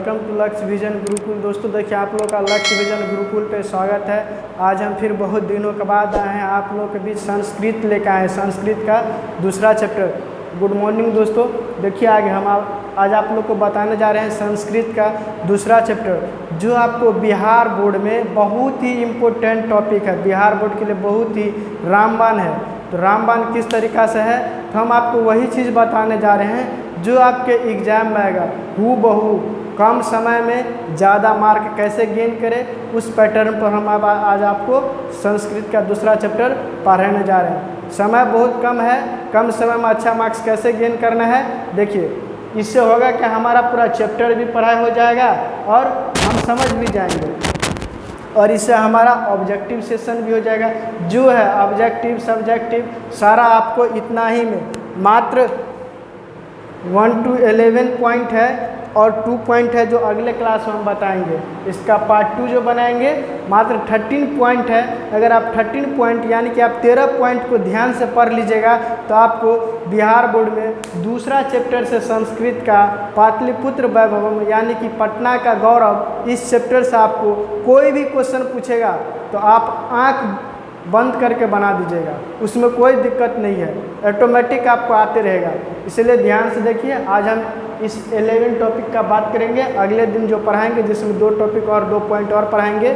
Welcome to लक्ष्य vision Gurukul. दोस्तों देखिए, आप लोग का लक्ष्य विजन गुरुकुल पे स्वागत है। आज हम फिर बहुत दिनों के बाद आए हैं आप लोग के बीच, संस्कृत लेकर आए हैं, संस्कृत का दूसरा चैप्टर। गुड मॉर्निंग दोस्तों। देखिए आगे हम आज आप लोग को बताने जा रहे हैं संस्कृत का दूसरा चैप्टर, जो आपको बिहार बोर्ड में बहुत ही इम्पोर्टेंट टॉपिक है। बिहार बोर्ड के लिए बहुत ही रामबाण है। तो रामबाण किस तरीक़ा से है, तो हम आपको वही चीज़ बताने जा रहे हैं जो आपके एग्जाम में आएगा हू बहू। कम समय में ज़्यादा मार्क कैसे गेन करें, उस पैटर्न पर हम आज आपको संस्कृत का दूसरा चैप्टर पढ़ाने जा रहे हैं। समय बहुत कम है, कम समय में अच्छा मार्क्स कैसे गेन करना है, देखिए इससे होगा कि हमारा पूरा चैप्टर भी पढ़ाई हो जाएगा और हम समझ भी जाएंगे, और इससे हमारा ऑब्जेक्टिव सेशन भी हो जाएगा। जो है ऑब्जेक्टिव सब्जेक्टिव सारा आपको इतना ही में मात्र 1 to 11 पॉइंट है और 2 पॉइंट है जो अगले क्लास में हम बताएंगे। इसका पार्ट 2 जो बनाएंगे मात्र 13 पॉइंट है। अगर आप 13 पॉइंट यानी कि आप 13 पॉइंट को ध्यान से पढ़ लीजिएगा तो आपको बिहार बोर्ड में दूसरा चैप्टर से संस्कृत का पाटलिपुत्र वैभवम यानी कि पटना का गौरव, इस चैप्टर से आपको कोई भी क्वेश्चन पूछेगा तो आप आँख बंद करके बना दीजिएगा, उसमें कोई दिक्कत नहीं है, ऑटोमेटिक आपको आते रहेगा। इसलिए ध्यान से देखिए। आज हम इस 11 टॉपिक का बात करेंगे, अगले दिन जो पढ़ाएंगे जिसमें 2 टॉपिक और 2 पॉइंट और पढ़ाएंगे।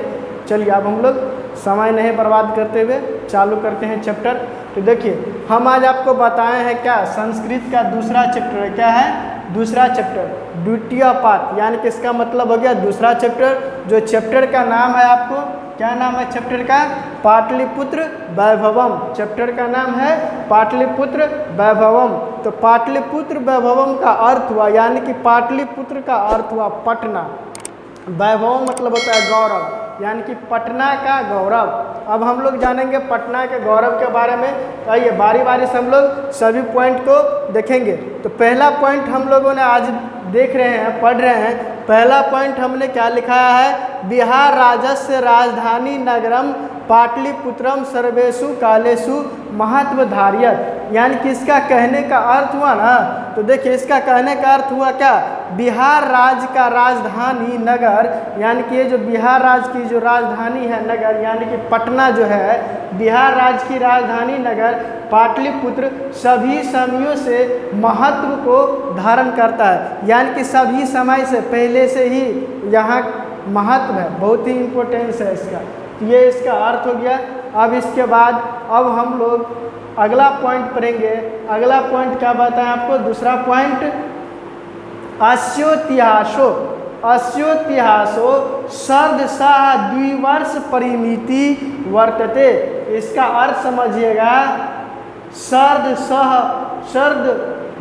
चलिए अब हम लोग समय नहीं बर्बाद करते हुए चालू करते हैं चैप्टर। तो देखिए हम आज आपको बताए हैं क्या, संस्कृत का दूसरा चैप्टर है। क्या है? दूसरा चैप्टर, द्वितीय पाठ, यानी कि इसका मतलब हो गया दूसरा चैप्टर। जो चैप्टर का नाम है, आपको क्या नाम है चैप्टर का? पाटलिपुत्र वैभवम। चैप्टर का नाम है पाटलिपुत्र वैभवम। तो पाटलिपुत्र वैभवम का अर्थ हुआ, यानी कि पाटलिपुत्र का अर्थ हुआ पटना, वैभव मतलब होता है गौरव, यानी कि पटना का गौरव। अब हम लोग जानेंगे पटना के गौरव के बारे में। आइए बारी बारी से हम लोग सभी पॉइंट को देखेंगे। तो पहला पॉइंट हम लोगों ने आज देख रहे हैं, पढ़ रहे हैं। पहला पॉइंट हमने क्या लिखाया है? बिहार राजस्य राजधानी नगरम पाटलिपुत्रम सर्वेषु कालेषु महत्वधार्यत। यानी कि इसका कहने का अर्थ हुआ ना, तो देखिए इसका कहने का अर्थ हुआ क्या? बिहार राज्य का राजधानी नगर, यानी कि ये जो बिहार राज्य की जो राजधानी है नगर, यानी कि पटना जो है बिहार राज्य की राजधानी नगर पाटलिपुत्र सभी समयों से महत्व को धारण करता है। यानी कि सभी समय से पहले से ही यहाँ महत्व है, बहुत ही इम्पोर्टेंस है इसका। तो ये इसका अर्थ हो गया। अब इसके बाद अब हम लोग अगला पॉइंट पढ़ेंगे। अगला पॉइंट क्या बताएं आपको? दूसरा पॉइंट अस्योतिहासो। अस्योतिहासो सर्दशाह द्विवर्ष परिमिति वर्तते। इसका अर्थ समझिएगा, सर्द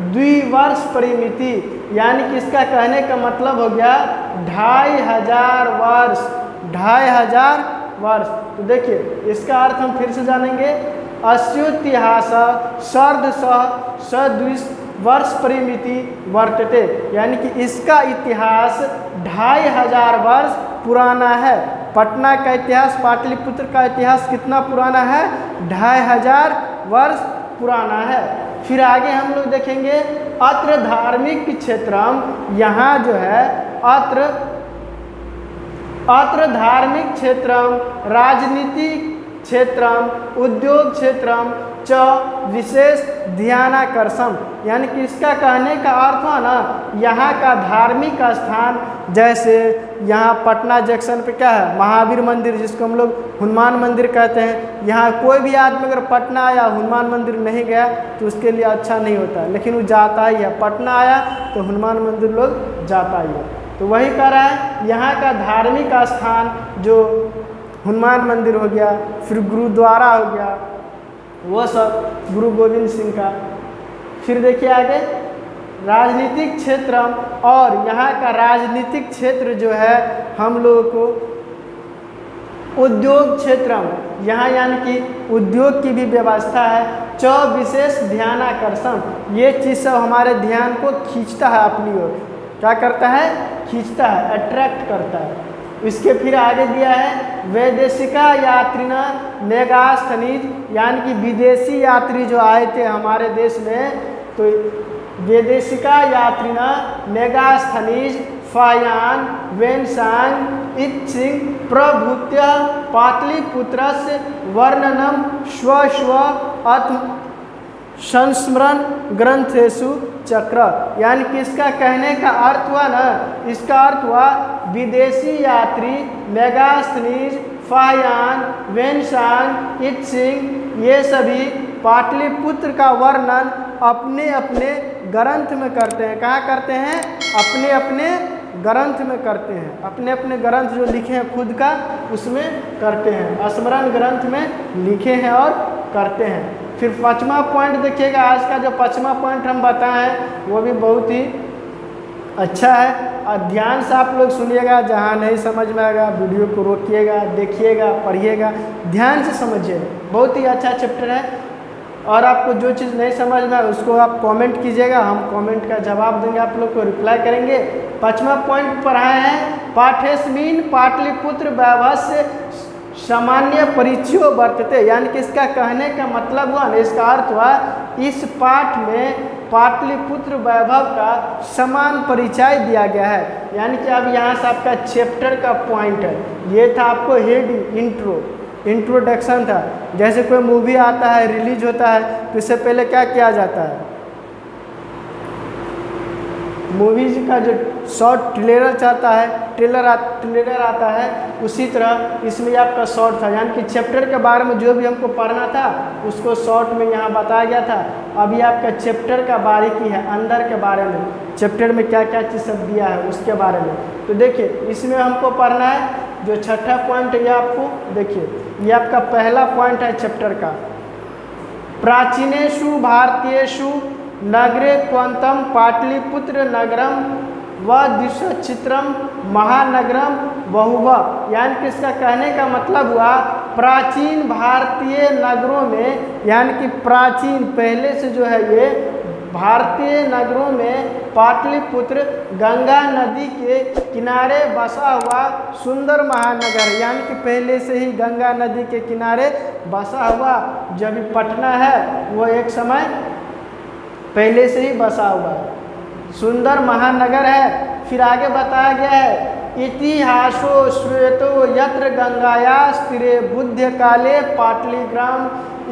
द्विवर्ष परिमिति, यानी कि इसका कहने का मतलब हो गया 2500 वर्ष। 2500 वर्ष। तो देखिए इसका अर्थ हम फिर से जानेंगे। अस्योतिहास वर्ष परिमिति वर्तते, यानी कि इसका इतिहास 2500 वर्ष पुराना है। पटना का इतिहास, पाटलिपुत्र का इतिहास कितना पुराना है? 2500 वर्ष पुराना है। फिर आगे हम लोग देखेंगे अत्र धार्मिक क्षेत्रम। यहाँ जो है अत्र धार्मिक क्षेत्रम राजनीतिक क्षेत्रम उद्योग क्षेत्रम च विशेष ध्यानाकर्षम। यानी कि इसका कहने का अर्थ हुआ ना, यहाँ का धार्मिक स्थान, जैसे यहाँ पटना जंक्शन पे क्या है? महावीर मंदिर, जिसको हम लोग हनुमान मंदिर कहते हैं। यहाँ कोई भी आदमी अगर पटना आया हनुमान मंदिर नहीं गया तो उसके लिए अच्छा नहीं होता है, लेकिन वो जाता ही है। पटना आया तो हनुमान मंदिर लोग जाता ही है। तो वही कह रहा है, यहाँ का धार्मिक स्थान जो हनुमान मंदिर हो गया, फिर गुरुद्वारा हो गया, वो सब गुरु गोविंद सिंह का। फिर देखिए आगे राजनीतिक क्षेत्र, और यहाँ का राजनीतिक क्षेत्र जो है हम लोगों को उद्योग क्षेत्र, यहाँ यानी कि उद्योग की भी व्यवस्था है। च विशेष ध्यानाकर्षण, ये चीज़ सब हमारे ध्यान को खींचता है अपनी ओर। क्या करता है? खींचता है, अट्रैक्ट करता है। इसके फिर आगे दिया है वैदेशिका यात्रिना मेगास्थनीज, यानी कि विदेशी यात्री जो आए थे हमारे देश में, तो वैदेशिका यात्रिना मेगास्थनीज फायान वेन्सांग इत्सिंग प्रभृत्य पाटलिपुत्रस्य वर्णनम स्वस्व अथ संस्मरण ग्रंथेषु चक्र। यानी कि इसका कहने का अर्थ हुआ ना, इसका अर्थ हुआ विदेशी यात्री मेगास्थनीज, फायान, वेन्सांग, इत्सिंग ये सभी पाटलिपुत्र का वर्णन अपने अपने ग्रंथ में करते हैं। कहाँ करते हैं? अपने अपने ग्रंथ में करते हैं। अपने अपने ग्रंथ जो लिखे हैं खुद का उसमें करते हैं, स्मरण ग्रंथ में लिखे हैं और करते हैं। फिर 5वां पॉइंट देखिएगा, आज का जो 5वां पॉइंट हम बताए हैं वो भी बहुत ही अच्छा है और ध्यान से आप लोग सुनिएगा। जहाँ नहीं समझ में आएगा वीडियो को रोकिएगा, देखिएगा, पढ़िएगा, ध्यान से समझिए। बहुत ही अच्छा चैप्टर है और आपको जो चीज़ नहीं समझ में आए उसको आप कमेंट कीजिएगा, हम कमेंट का जवाब देंगे, आप लोग को रिप्लाई करेंगे। 5वां पॉइंट पढ़ाए हैं पाठेस्मिन पाटलिपुत्र वैभवस्य सामान्य परिचयो वर्तते। यानी कि इसका कहने का मतलब हुआ ना, इसका अर्थ हुआ इस पाठ में पाटलिपुत्र वैभव का समान परिचय दिया गया है। यानी कि अब यहाँ से आपका चैप्टर का पॉइंट है, ये था आपको हेड इंट्रोडक्शन था। जैसे कोई मूवी आता है, रिलीज होता है तो इससे पहले क्या किया जाता है? मूवीज का जो शॉर्ट ट्रेलर चाहता है, ट्रेलर आता है, उसी तरह इसमें आपका शॉर्ट था। यानी कि चैप्टर के बारे में जो भी हमको पढ़ना था उसको शॉर्ट में यहाँ बताया गया था। अभी आपका चैप्टर का बारीकी है, अंदर के बारे में, चैप्टर में क्या क्या चीज़ सब दिया है उसके बारे में। तो देखिए इसमें हमको पढ़ना है जो 6ठा पॉइंट है, ये आपको देखिए, ये आपका पहला पॉइंट है चैप्टर का। प्राचीनेषु भारतीयेषु नगरे क्वंतम पाटलिपुत्र नगरम व दिशचित्रम महानगरम बहुव। यानी कि इसका कहने का मतलब हुआ प्राचीन भारतीय नगरों में, यानी कि प्राचीन पहले से जो है ये भारतीय नगरों में पाटलिपुत्र गंगा नदी के किनारे बसा हुआ सुंदर महानगर, यानी कि पहले से ही गंगा नदी के किनारे बसा हुआ जो अभी पटना है वो एक समय पहले से ही बसा हुआ सुंदर महानगर है। फिर आगे बताया गया है इतिहासो श्वेतो यत्र गंगायास तीरे बुद्ध काले पाटलिग्राम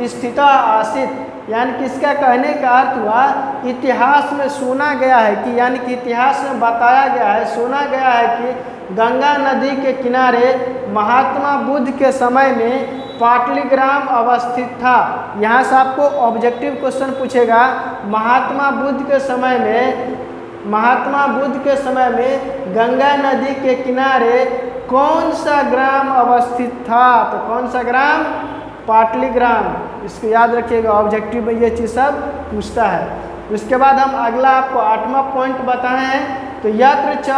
स्थिता आसित। यानी कि इसका कहने का अर्थ हुआ इतिहास में सुना गया है कि, यानी कि इतिहास में बताया गया है, सुना गया है कि गंगा नदी के किनारे महात्मा बुद्ध के समय में पाटलिग्राम अवस्थित था। यहाँ से आपको ऑब्जेक्टिव क्वेश्चन पूछेगा, महात्मा बुद्ध के समय में गंगा नदी के किनारे कौन सा ग्राम अवस्थित था? तो कौन सा ग्राम? पाटलिग्राम। इसको याद रखिएगा, ऑब्जेक्टिव में ये चीज़ सब पूछता है। उसके बाद हम अगला आपको 8वां पॉइंट बताए हैं। तो यत्र च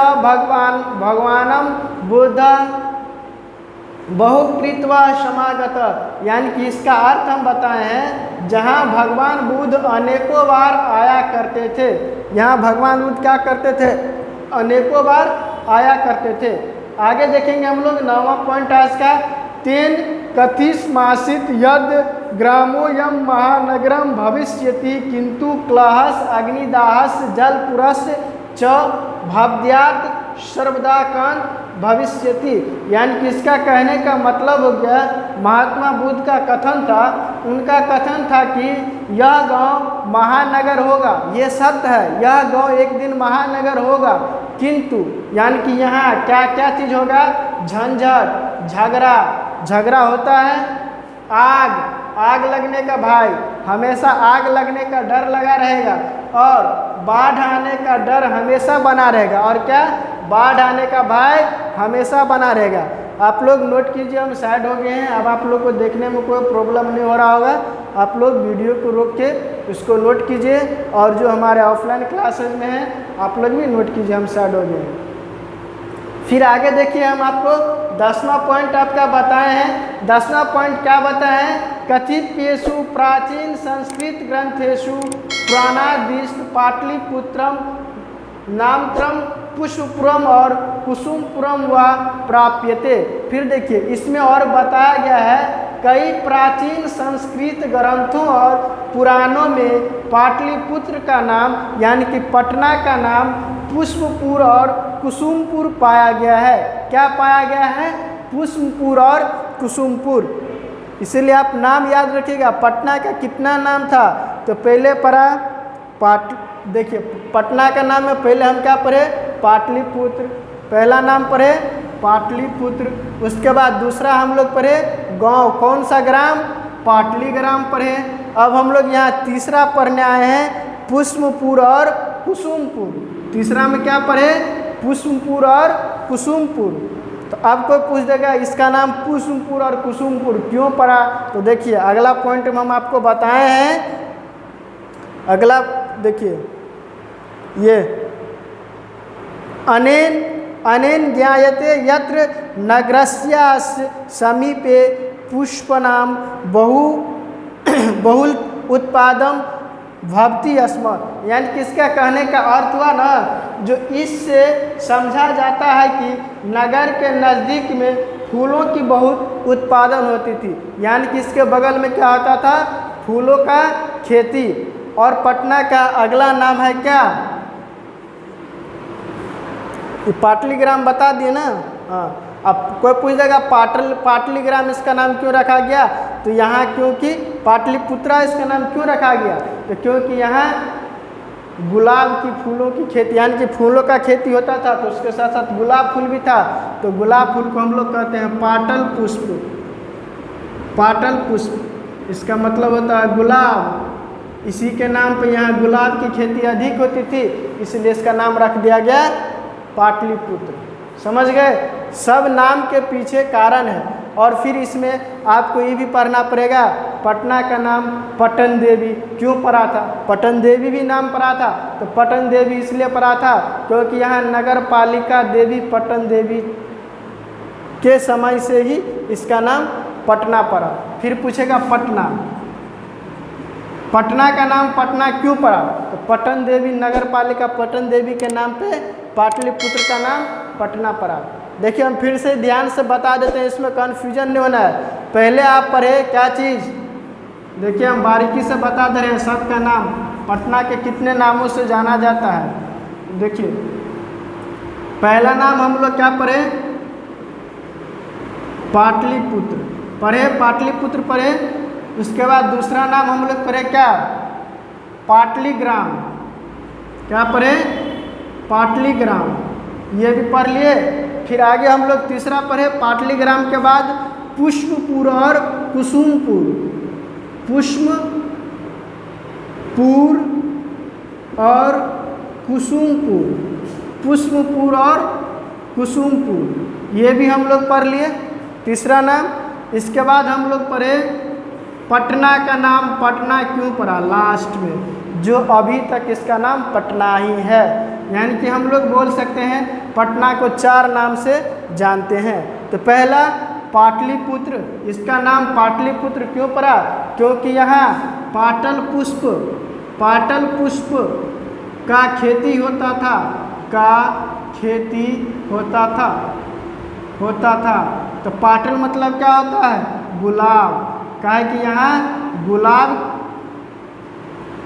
भगवानम बुद्ध बहुकृत्वा समागत। यानी कि इसका अर्थ हम बताए हैं जहाँ भगवान बुद्ध अनेकों बार आया करते थे। यहाँ भगवान बुद्ध क्या करते थे? अनेकों बार आया करते थे। आगे देखेंगे हम लोग 9वां पॉइंट आज का। तेन कथिस्मासित यद ग्रामोयम महानगरम भविष्यति किंतु क्लहस अग्निदाहस जलपुरस च भव्यात सर्वदाकांत भविष्यति। यानी कि इसका कहने का मतलब हो गया महात्मा बुद्ध का कथन था, उनका कथन था कि यह गांव महानगर होगा, ये सत्य है, यह गांव एक दिन महानगर होगा, किंतु यानी कि यहाँ क्या क्या चीज़ होगा? झंझट, झगड़ा होता है, आग लगने का भाई, हमेशा आग लगने का डर लगा रहेगा और बाढ़ आने का डर हमेशा बना रहेगा। और क्या? बाढ़ आने का भय हमेशा बना रहेगा। आप लोग नोट कीजिए, हम साइड हो गए हैं, अब आप लोग को देखने में कोई प्रॉब्लम नहीं हो रहा होगा। आप लोग वीडियो को रोक के उसको नोट कीजिए और जो हमारे ऑफलाइन क्लासेज में हैं आप लोग भी नोट कीजिए, हम साइड हो गए हैं। फिर आगे देखिए, हम आपको 10वां पॉइंट आपका बताए हैं। 10वां पॉइंट क्या बताए हैं? कथितेषु प्राचीन संस्कृत ग्रंथेषु पुराणादिष्ट पाटलिपुत्रम नामत्रम पुष्पपुरम और कुसुमपुरम व प्राप्यते। फिर देखिए इसमें और बताया गया है कई प्राचीन संस्कृत ग्रंथों और पुराणों में पाटलिपुत्र का नाम, यानी कि पटना का नाम पुष्पपुर और कुसुमपुर पाया गया है। क्या पाया गया है? पुष्पपुर और कुसुमपुर। इसीलिए आप नाम याद रखिएगा। पटना का कितना नाम था? तो पहले पढ़ा देखिए पटना का नाम में पहले हम क्या पढ़े? पाटलिपुत्र। पहला नाम पढ़े पाटलिपुत्र। उसके बाद दूसरा हम लोग पढ़े गांव, कौन सा ग्राम? पाटलीग्राम पढ़े। अब हम लोग यहाँ तीसरा पढ़ने आए हैं पुष्पपुर और कुसुमपुर। तीसरा में क्या पढ़े? पुष्पपुर और कुसुमपुर। तो अब कोई पूछ देगा इसका नाम पुष्पपुर और कुसुमपुर क्यों पड़ा? तो देखिए अगला पॉइंट में हम आपको बताए हैं। अगला देखिए ये अनेन ज्ञायते यत्र नगरस्य समीपे पुष्पनाम बहुल उत्पादम भवति स्म। यानी किसका कहने का अर्थ हुआ ना, जो इससे समझा जाता है कि नगर के नज़दीक में फूलों की बहुत उत्पादन होती थी। यानी कि इसके बगल में क्या होता था? फूलों का खेती। और पटना का अगला नाम है क्या? पाटलीग्राम बता दिए ना। हाँ, अब कोई पूछ देगा पाटलीग्राम इसका नाम क्यों रखा गया? तो यहाँ क्योंकि पाटलिपुत्रा इसका नाम क्यों रखा गया? तो क्योंकि यहाँ गुलाब की फूलों की खेती, यानी कि फूलों का खेती होता था, तो उसके साथ साथ गुलाब फूल भी था। तो गुलाब फूल को हम लोग कहते हैं पाटल पुष्प। पाटल पुष्प इसका मतलब होता है गुलाब। इसी के नाम पे यहाँ गुलाब की खेती अधिक होती थी, इसलिए इसका नाम रख दिया गया पाटलिपुत्र। समझ गए? सब नाम के पीछे कारण है। और फिर इसमें आपको ये भी पढ़ना पड़ेगा, पटना का नाम पटन देवी क्यों पड़ा था? पटन देवी भी नाम पड़ा था। तो पटन देवी इसलिए पड़ा था क्योंकि यहाँ नगर पालिका देवी पटन देवी के समय से ही इसका नाम पटना पड़ा। फिर पूछेगा पटना का नाम पटना क्यों पड़ा? तो पटन देवी नगर पालिका पटन देवी के नाम पे पाटलिपुत्र का नाम पटना पड़ा। देखिए हम फिर से ध्यान से बता देते हैं, इसमें कन्फ्यूजन नहीं होना है। पहले आप पढ़े क्या चीज़? देखिए हम बारीकी से बता दे रहे हैं सबका नाम। पटना के कितने नामों से जाना जाता है? देखिए पहला नाम हम लोग क्या पढ़े? पाटलिपुत्र पढ़े, पाटलिपुत्र पढ़े। उसके बाद दूसरा नाम हम लोग पढ़े क्या? पाटलीग्राम। क्या पढ़े? पाटलीग्राम, ये भी पढ़ लिए। फिर आगे हम लोग तीसरा पढ़े पाटलीग्राम के बाद पुष्पपुर और कुसुमपुर। पुष्पपुर और कुसुमपुर, पुष्पपुर और कुसुमपुर, ये भी हम लोग पढ़ लिए तीसरा नाम। इसके बाद हम लोग पढ़े पटना का नाम पटना क्यों पड़ा लास्ट में, जो अभी तक इसका नाम पटना ही है। यानी कि हम लोग बोल सकते हैं पटना को 4 नाम से जानते हैं। तो पहला पाटलिपुत्र, इसका नाम पाटलिपुत्र क्यों पड़ा? क्योंकि यहाँ पाटल पुष्प का खेती होता था। तो पाटल मतलब क्या होता है? गुलाब। काहे कि यहाँ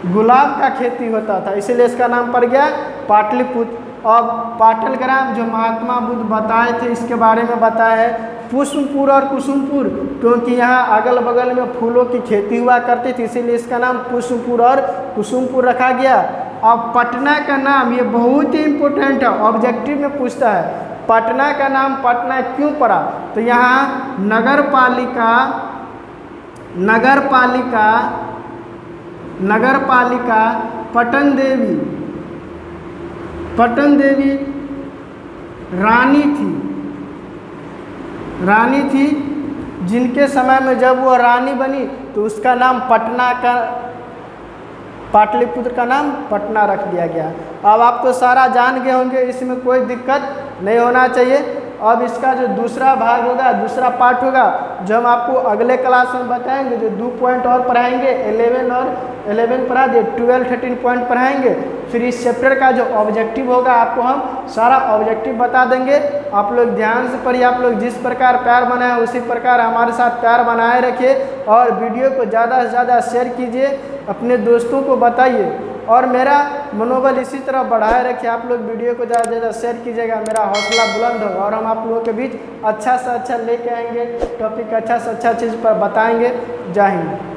गुलाब का खेती होता था, इसीलिए इसका नाम पड़ गया पाटलिपुत्र। अब पाटलग्राम जो महात्मा बुद्ध बताए थे, इसके बारे में बताया है पुष्पपुर और कुसुमपुर, क्योंकि यहाँ अगल बगल में फूलों की खेती हुआ करती थी, इसीलिए इसका नाम पुष्पपुर और कुसुमपुर रखा गया। अब पटना का नाम, ये बहुत ही इम्पोर्टेंट है, ऑब्जेक्टिव में पूछता है पटना का नाम पटना क्यों पड़ा? तो यहाँ नगर पालिका पटन देवी रानी थी, जिनके समय में जब वो रानी बनी तो उसका नाम पाटलिपुत्र का नाम पटना रख दिया गया। अब आप तो सारा जान गए होंगे, इसमें कोई दिक्कत नहीं होना चाहिए। अब इसका जो दूसरा भाग होगा, दूसरा पार्ट होगा, जो हम आपको अगले क्लास में बताएंगे, जो 2 पॉइंट और पढ़ाएंगे, 11 पढ़ा दिए, 12, 13 पॉइंट पढ़ाएंगे। फिर इस चैप्टर का जो ऑब्जेक्टिव होगा आपको हम सारा ऑब्जेक्टिव बता देंगे। आप लोग ध्यान से पढ़िए। आप लोग जिस प्रकार प्यार बनाए उसी प्रकार हमारे साथ प्यार बनाए रखिए और वीडियो को ज़्यादा से ज़्यादा शेयर कीजिए, अपने दोस्तों को बताइए। और मेरा मनोबल इसी तरह बढ़ाए रखे। आप लोग वीडियो को ज़्यादा से ज़्यादा शेयर कीजिएगा, मेरा हौसला बुलंद होगा और हम आप लोगों के बीच अच्छा से अच्छा लेके आएंगे टॉपिक, अच्छा से अच्छा चीज़ पर बताएंगे। जय हिंद।